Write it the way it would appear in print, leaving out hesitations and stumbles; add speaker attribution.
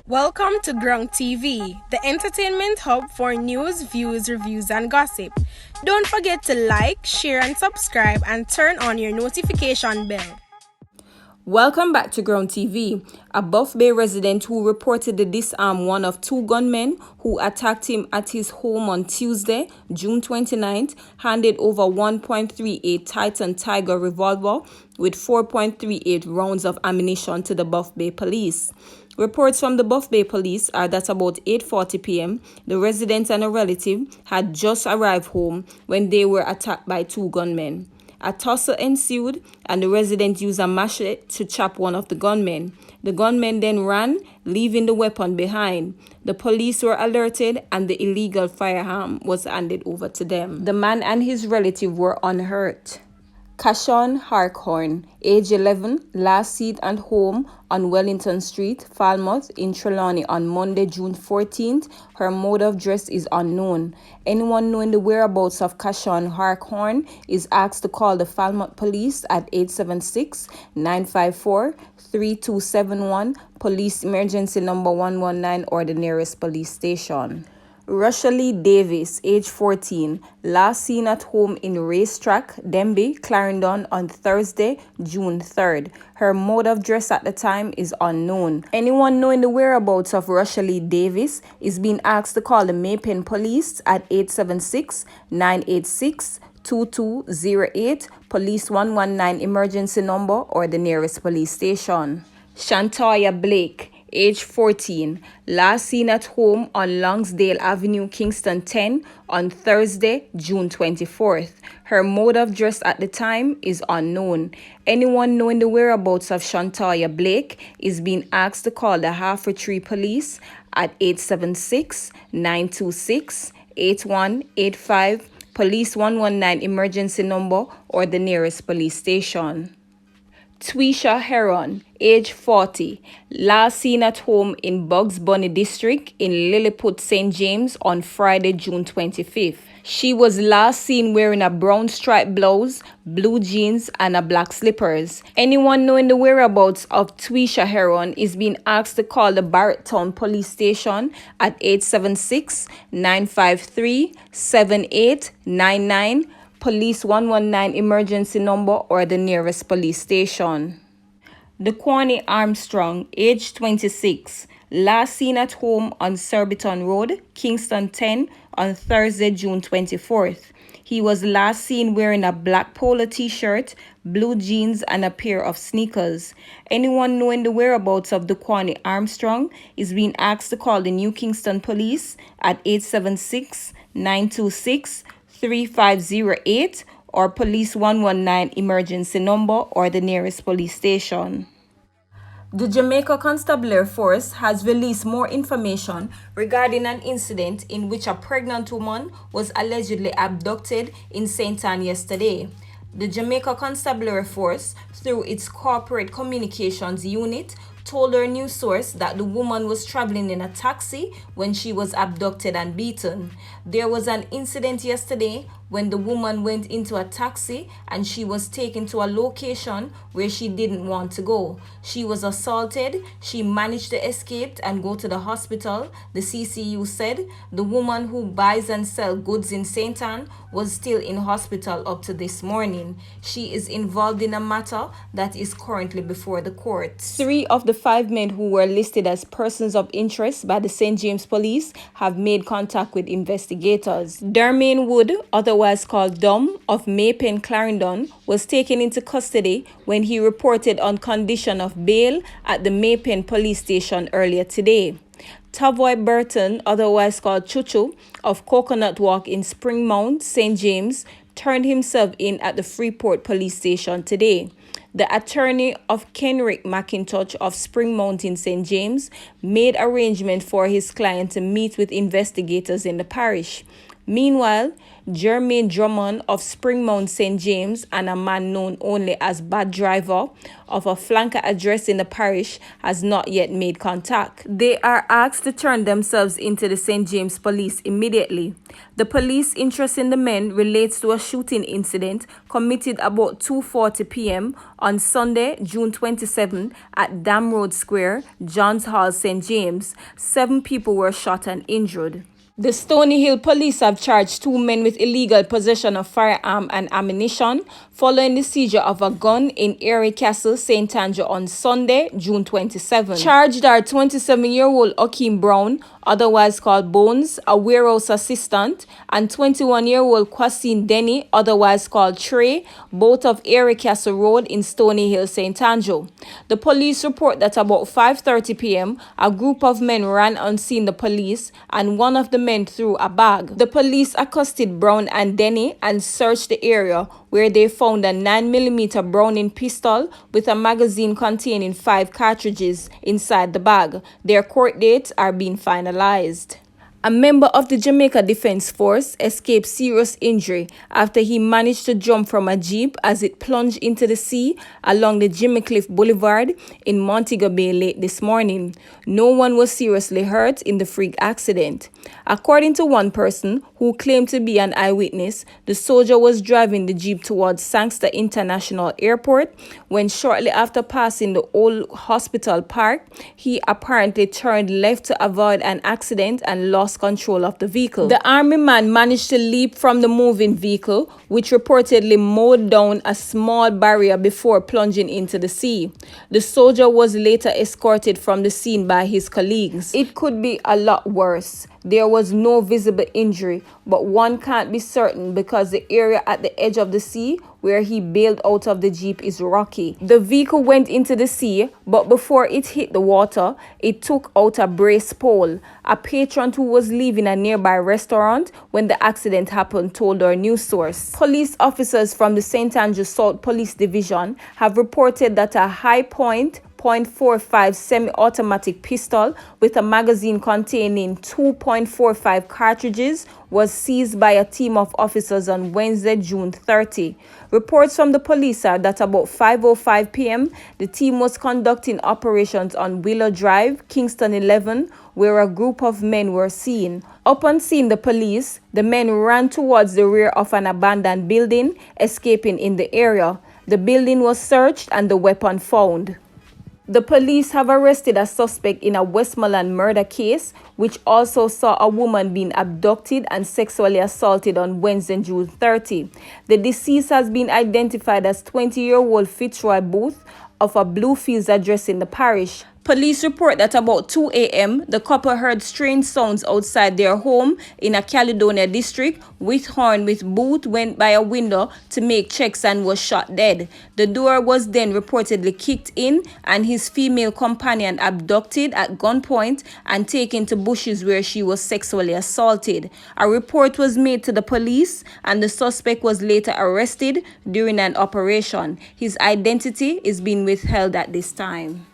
Speaker 1: Welcome to Grung TV, the entertainment hub for news, views, reviews, and gossip. Don't forget to like, share, and subscribe, and turn on your notification bell.
Speaker 2: Welcome back to Ground TV. A Buff Bay resident who reported to disarm one of two gunmen who attacked him at his home on Tuesday, June 29th, handed over 1.38 Titan Tiger revolver with 4.38 rounds of ammunition to the Buff Bay police. Reports from the Buff Bay police are that about 8:40 p.m., the resident and a relative had just arrived home when they were attacked by two gunmen. A tussle ensued, and the resident used a machete to chop one of the gunmen. The gunmen then ran, leaving the weapon behind. The police were alerted, and the illegal firearm was handed over to them. The man and his relative were unhurt. Kashon Harkhorn, age 11, last seen at home on Wellington Street, Falmouth, in Trelawney on Monday, June 14th. Her mode of dress is unknown. Anyone knowing the whereabouts of Kashon Harkhorn is asked to call the Falmouth police at 876-954-3271, police emergency number 119, or the nearest police station. Rushelly Davis, age 14, last seen at home in Racetrack, Denby, Clarendon on Thursday, June 3rd. Her mode of dress at the time is unknown. Anyone knowing the whereabouts of Rushelly Davis is being asked to call the Maypen police at 876-986-2208, police 119 emergency number, or the nearest police station. Shantoya Blake, age 14, last seen at home on Longsdale Avenue, Kingston 10 on Thursday, June 24th. Her mode of dress at the time is unknown. Anyone knowing the whereabouts of Shantoya Blake is being asked to call the Halfway Tree police at 876-926-8185, police 119 emergency number, or the nearest police station. Twisha Heron, age 40, last seen at home in Bugs Bunny District in Lilliput, St. James on Friday, June 25th. She was last seen wearing a brown striped blouse, blue jeans, and a black slippers. Anyone knowing the whereabouts of Twisha Heron is being asked to call the Barretttown Police Station at 876-953-7899, police 119 emergency number, or the nearest police station. Daquani Armstrong, age 26, last seen at home on Surbiton Road, Kingston 10 on Thursday, June 24th. He was last seen wearing a black polo t-shirt, blue jeans, and a pair of sneakers. Anyone knowing the whereabouts of Daquani Armstrong is being asked to call the New Kingston Police at 876-926-3508, or police 119 emergency number, or the nearest police station. The Jamaica Constabulary Force has released more information regarding an incident in which a pregnant woman was allegedly abducted in St. Anne yesterday. The Jamaica Constabulary Force, through its corporate communications unit, told her news source that the woman was traveling in a taxi when she was abducted and beaten. There was an incident yesterday when the woman went into a taxi and she was taken to a location where she didn't want to go. She was assaulted. She managed to escape and go to the hospital, the CCU said. The woman who buys and sells goods in St. Anne was still in hospital up to this morning. She is involved in a matter that is currently before the courts. 3 of the 5 men who were listed as persons of interest by the St. James Police have made contact with investigators. Dermaine Wood, otherwise called Dom, of Maypen, Clarendon, was taken into custody when he reported on condition of bail at the Maypen police station earlier today. Tavoy Burton, otherwise called Chuchu, of Coconut Walk in Springmount, St. James, turned himself in at the Freeport police station today. The attorney of Kenrick McIntosh of Spring Mountain, St. James, made arrangement for his client to meet with investigators in the parish. Meanwhile, Jermaine Drummond of Springmount St. James and a man known only as Bad Driver of a flanker address in the parish has not yet made contact. They are asked to turn themselves into the St. James police immediately. The police interest in the men relates to a shooting incident committed about 2:40 p.m. on Sunday, June 27 at Dam Road Square, Johns Hall, St. James. 7 people were shot and injured. The Stony Hill police have charged 2 men with illegal possession of firearm and ammunition following the seizure of a gun in Erie Castle, St. Andrew on Sunday, June 27. Charged are 27-year-old Akeem Brown, otherwise called Bones, a warehouse assistant, and 21-year-old Kwasin Denny, otherwise called Trey, both of Erie Castle Road in Stony Hill, St. Andrew. The police report that about 5:30 p.m., a group of men ran on seeing the police and one of the men threw a bag. The police accosted Brown and Denny and searched the area, where they found a 9mm Browning pistol with a magazine containing 5 cartridges inside the bag. Their court dates are being finalized. A member of the Jamaica Defense Force escaped serious injury after he managed to jump from a jeep as it plunged into the sea along the Jimmy Cliff Boulevard in Montego Bay late this morning. No one was seriously hurt in the freak accident. According to one person who claimed to be an eyewitness, the soldier was driving the jeep towards Sangster International Airport when shortly after passing the old hospital park, he apparently turned left to avoid an accident and lost control of the vehicle. The army man managed to leap from the moving vehicle, which reportedly mowed down a small barrier before plunging into the sea. The soldier was later escorted from the scene by his colleagues. It could be a lot worse. There was no visible injury, but one can't be certain because the area at the edge of the sea where he bailed out of the jeep is rocky. The vehicle went into the sea, but before it hit the water, it took out a brace pole. A patron who was leaving a nearby restaurant when the accident happened told our news source. Police officers from the St. Andrew South Police Division have reported that a high point .45 semi-automatic pistol with a magazine containing 2.45 cartridges was seized by a team of officers on Wednesday, June 30. Reports from the police are that about 5:05 p.m., the team was conducting operations on Willow Drive, Kingston 11, where a group of men were seen. Upon seeing the police, the men ran towards the rear of an abandoned building, escaping in the area. The building was searched and the weapon found. The police have arrested a suspect in a Westmoreland murder case, which also saw a woman being abducted and sexually assaulted on Wednesday, June 30. The deceased has been identified as 20-year-old Fitzroy Booth of a Bluefields address in the parish. Police report that about 2 a.m., the couple heard strange sounds outside their home in a Caledonia district. Horn with Booth went by a window to make checks and was shot dead. The door was then reportedly kicked in and his female companion abducted at gunpoint and taken to bushes where she was sexually assaulted. A report was made to the police and the suspect was later arrested during an operation. His identity is being withheld at this time.